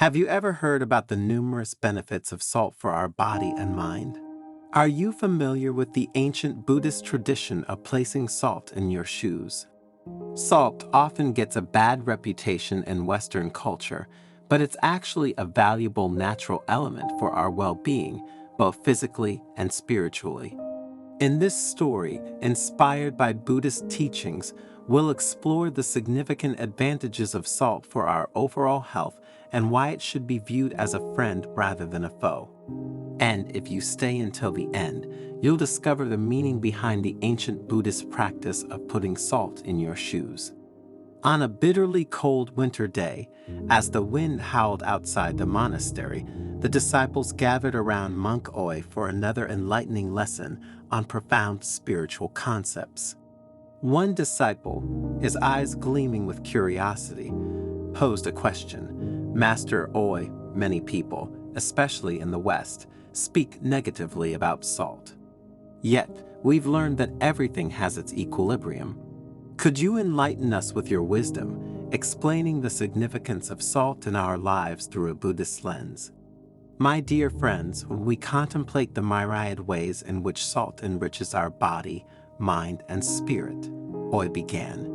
Have you ever heard about the numerous benefits of salt for our body and mind? Are you familiar with the ancient Buddhist tradition of placing salt in your shoes? Salt often gets a bad reputation in Western culture, but it's actually a valuable natural element for our well-being, both physically and spiritually. In this story, inspired by Buddhist teachings, we'll explore the significant advantages of salt for our overall health and why it should be viewed as a friend rather than a foe. And if you stay until the end, you'll discover the meaning behind the ancient Buddhist practice of putting salt in your shoes. On a bitterly cold winter day, as the wind howled outside the monastery, the disciples gathered around Monk Oi for another enlightening lesson on profound spiritual concepts. One disciple, his eyes gleaming with curiosity, posed a question. Master Oi, many people, especially in the West, speak negatively about salt. Yet, we've learned that everything has its equilibrium. Could you enlighten us with your wisdom, explaining the significance of salt in our lives through a Buddhist lens? My dear friends, when we contemplate the myriad ways in which salt enriches our body, mind, and spirit, Oi began,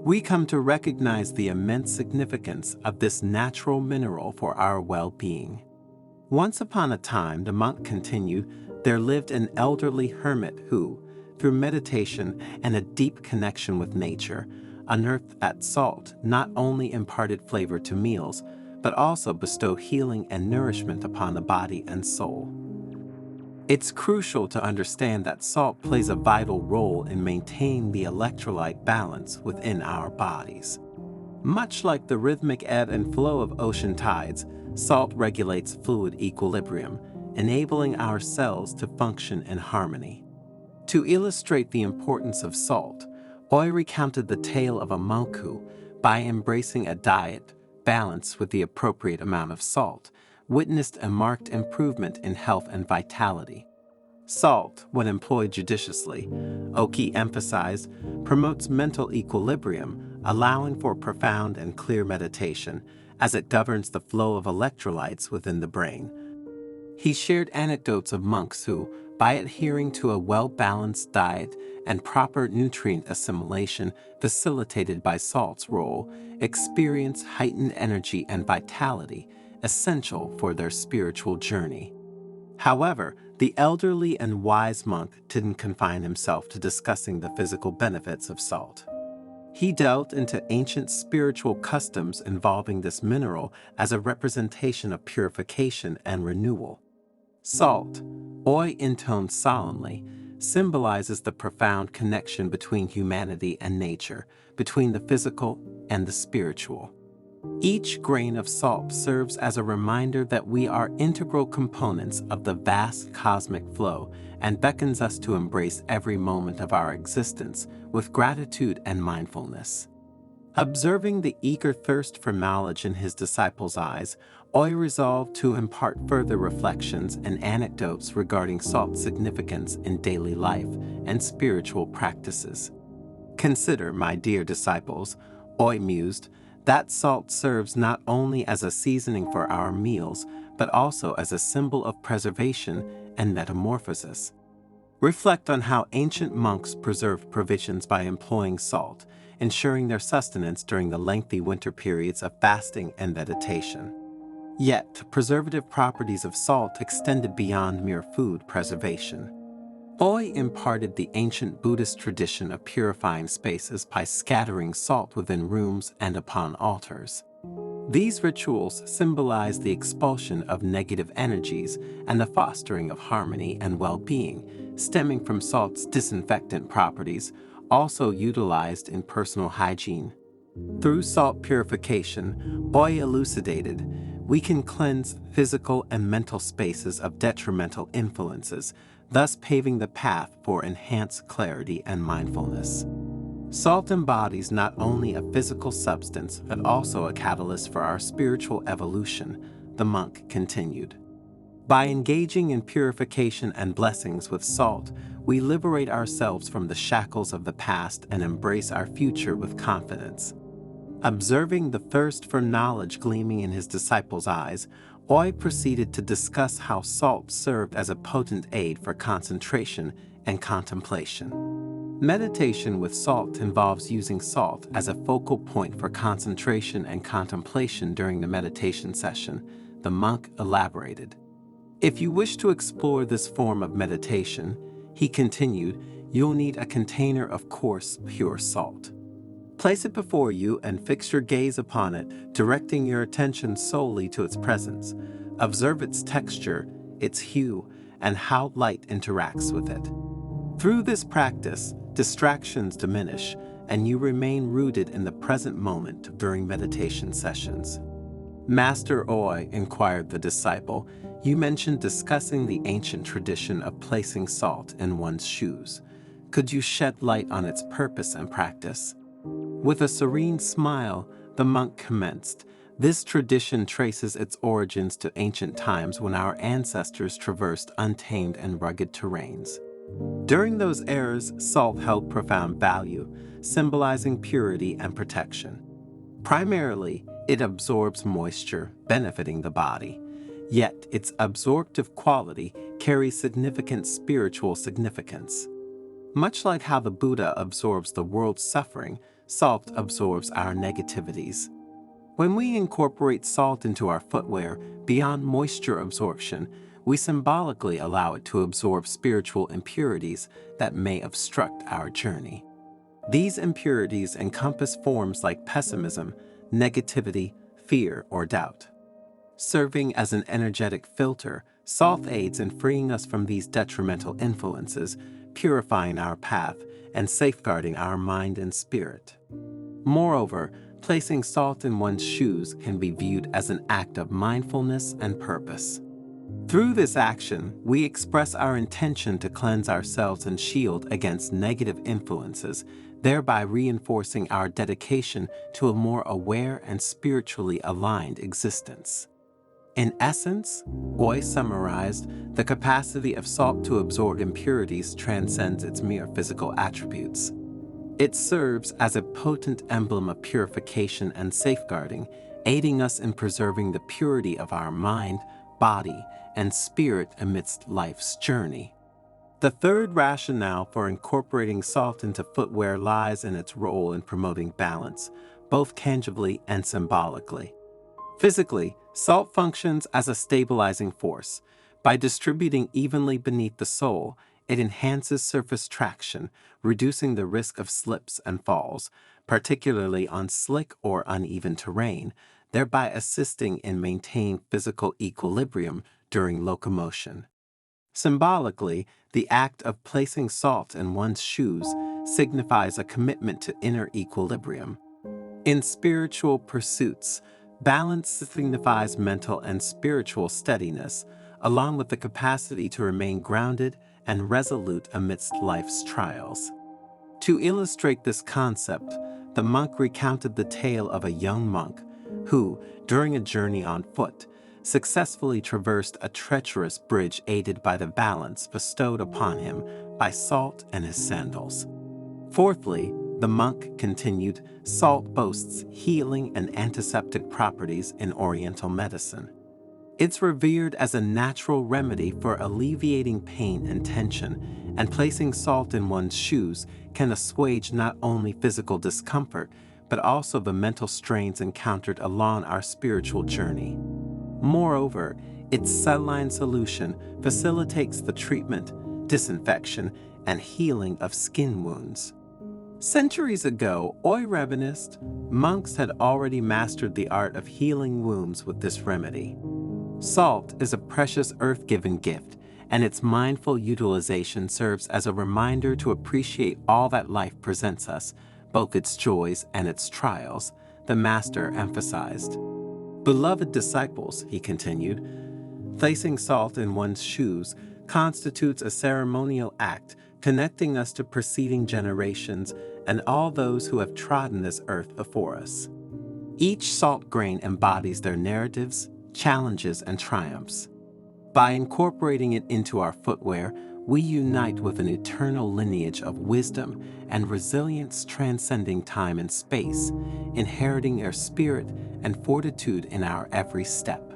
we come to recognize the immense significance of this natural mineral for our well-being. Once upon a time, the monk continued, there lived an elderly hermit who, through meditation and a deep connection with nature, unearthed that salt not only imparted flavor to meals, but also bestowed healing and nourishment upon the body and soul. It's crucial to understand that salt plays a vital role in maintaining the electrolyte balance within our bodies. Much like the rhythmic ebb and flow of ocean tides, salt regulates fluid equilibrium, enabling our cells to function in harmony. To illustrate the importance of salt, Oi recounted the tale of a monk who, by embracing a diet balanced with the appropriate amount of salt, witnessed a marked improvement in health and vitality. Salt, when employed judiciously, Oki emphasized, promotes mental equilibrium, allowing for profound and clear meditation, as it governs the flow of electrolytes within the brain. He shared anecdotes of monks who, by adhering to a well-balanced diet and proper nutrient assimilation facilitated by salt's role, experience heightened energy and vitality, essential for their spiritual journey. However, the elderly and wise monk didn't confine himself to discussing the physical benefits of salt. He delved into ancient spiritual customs involving this mineral as a representation of purification and renewal. Salt, Oi intoned solemnly, symbolizes the profound connection between humanity and nature, between the physical and the spiritual. Each grain of salt serves as a reminder that we are integral components of the vast cosmic flow and beckons us to embrace every moment of our existence with gratitude and mindfulness. Observing the eager thirst for knowledge in his disciples' eyes, Oi resolved to impart further reflections and anecdotes regarding salt's significance in daily life and spiritual practices. Consider, my dear disciples, Oi mused, that salt serves not only as a seasoning for our meals, but also as a symbol of preservation and metamorphosis. Reflect on how ancient monks preserved provisions by employing salt, ensuring their sustenance during the lengthy winter periods of fasting and meditation. Yet, preservative properties of salt extended beyond mere food preservation. Oi imparted the ancient Buddhist tradition of purifying spaces by scattering salt within rooms and upon altars. These rituals symbolize the expulsion of negative energies and the fostering of harmony and well-being, stemming from salt's disinfectant properties, also utilized in personal hygiene. Through salt purification, Oi elucidated, we can cleanse physical and mental spaces of detrimental influences, thus paving the path for enhanced clarity and mindfulness. Salt embodies not only a physical substance, but also a catalyst for our spiritual evolution, the monk continued. By engaging in purification and blessings with salt, we liberate ourselves from the shackles of the past and embrace our future with confidence. Observing the thirst for knowledge gleaming in his disciples' eyes, Oi proceeded to discuss how salt served as a potent aid for concentration and contemplation. Meditation with salt involves using salt as a focal point for concentration and contemplation during the meditation session, the monk elaborated. If you wish to explore this form of meditation, he continued, you'll need a container of coarse, pure salt. Place it before you and fix your gaze upon it, directing your attention solely to its presence. Observe its texture, its hue, and how light interacts with it. Through this practice, distractions diminish, and you remain rooted in the present moment during meditation sessions. Master Oi, inquired the disciple, you mentioned discussing the ancient tradition of placing salt in one's shoes. Could you shed light on its purpose and practice? With a serene smile, the monk commenced. This tradition traces its origins to ancient times when our ancestors traversed untamed and rugged terrains. During those eras, salt held profound value, symbolizing purity and protection. Primarily, it absorbs moisture, benefiting the body. Yet, its absorptive quality carries significant spiritual significance. Much like how the Buddha absorbs the world's suffering, salt absorbs our negativities. When we incorporate salt into our footwear, beyond moisture absorption, we symbolically allow it to absorb spiritual impurities that may obstruct our journey. These impurities encompass forms like pessimism, negativity, fear, or doubt. Serving as an energetic filter, salt aids in freeing us from these detrimental influences, purifying our path, and safeguarding our mind and spirit. Moreover, placing salt in one's shoes can be viewed as an act of mindfulness and purpose. Through this action, we express our intention to cleanse ourselves and shield against negative influences, thereby reinforcing our dedication to a more aware and spiritually aligned existence. In essence, Oi summarized, the capacity of salt to absorb impurities transcends its mere physical attributes. It serves as a potent emblem of purification and safeguarding, aiding us in preserving the purity of our mind, body, and spirit amidst life's journey. The third rationale for incorporating salt into footwear lies in its role in promoting balance, both tangibly and symbolically. Physically, salt functions as a stabilizing force. By distributing evenly beneath the sole, it enhances surface traction, reducing the risk of slips and falls, particularly on slick or uneven terrain, thereby assisting in maintaining physical equilibrium during locomotion. Symbolically, the act of placing salt in one's shoes signifies a commitment to inner equilibrium. In spiritual pursuits, balance signifies mental and spiritual steadiness, along with the capacity to remain grounded and resolute amidst life's trials. To illustrate this concept, the monk recounted the tale of a young monk who, during a journey on foot, successfully traversed a treacherous bridge aided by the balance bestowed upon him by salt and his sandals. Fourthly, the monk continued, salt boasts healing and antiseptic properties in Oriental medicine. It's revered as a natural remedy for alleviating pain and tension, and placing salt in one's shoes can assuage not only physical discomfort, but also the mental strains encountered along our spiritual journey. Moreover, its saline solution facilitates the treatment, disinfection, and healing of skin wounds. Centuries ago, Oirabinist monks had already mastered the art of healing wounds with this remedy. Salt is a precious earth-given gift, and its mindful utilization serves as a reminder to appreciate all that life presents us, both its joys and its trials, the Master emphasized. Beloved disciples, he continued, placing salt in one's shoes constitutes a ceremonial act connecting us to preceding generations and all those who have trodden this earth before us. Each salt grain embodies their narratives, challenges, and triumphs. By incorporating it into our footwear, we unite with an eternal lineage of wisdom and resilience transcending time and space, inheriting their spirit and fortitude in our every step.